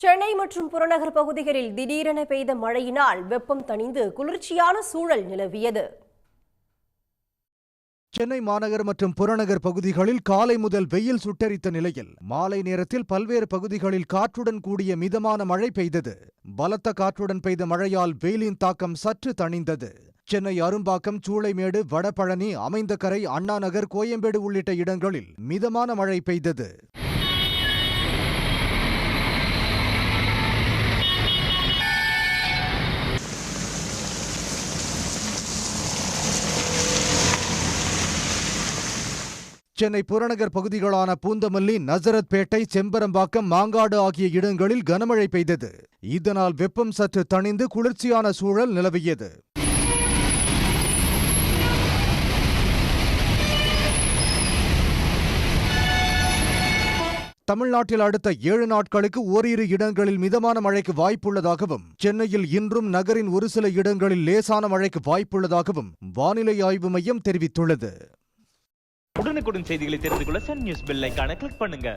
சென்னை மற்றும் புறநகர் பகுதிகளில் திடீரென பெய்த மழையினால் வெப்பம் தணிந்து குளிர்ச்சியான சூழல் நிலவியது. சென்னை மாநகர் மற்றும் புறநகர் பகுதிகளில் காலை முதல் வெயில் சுட்டெரித்த நிலையில் மாலை நேரத்தில் பல்வேறு பகுதிகளில் காற்றுடன் கூடிய மிதமான மழை பெய்தது. பலத்த காற்றுடன் பெய்த மழையால் வெயிலின் தாக்கம் சற்று தணிந்தது. சென்னை அரும்பாக்கம், சூளைமேடு, வடபழனி, அமைந்தகரை, அண்ணாநகர், கோயம்பேடு உள்ளிட்ட இடங்களில் மிதமான மழை பெய்தது. சென்னை புறநகர் பகுதிகளான பூந்தமல்லி, நசரத்பேட்டை, செம்பரம்பாக்கம், மாங்காடு ஆகிய இடங்களில் கனமழை பெய்தது. இதனால் வெப்பம் சற்று தணிந்து குளிர்ச்சியான சூழல் நிலவியது. தமிழ்நாட்டில் அடுத்த 7 நாட்களுக்கு ஓரிரு இடங்களில் மிதமான மழைக்கு வாய்ப்புள்ளதாகவும், சென்னையில் இன்றும் நகரின் ஒரு சில இடங்களில் லேசான மழைக்கு வாய்ப்புள்ளதாகவும் வானிலை ஆய்வு மையம் தெரிவித்துள்ளது. உடனுக்குடன் செய்திகளை தெரிந்து கொள்ள சன் நியூஸ் பெல் ஐகானை கிளிக் பண்ணுங்க.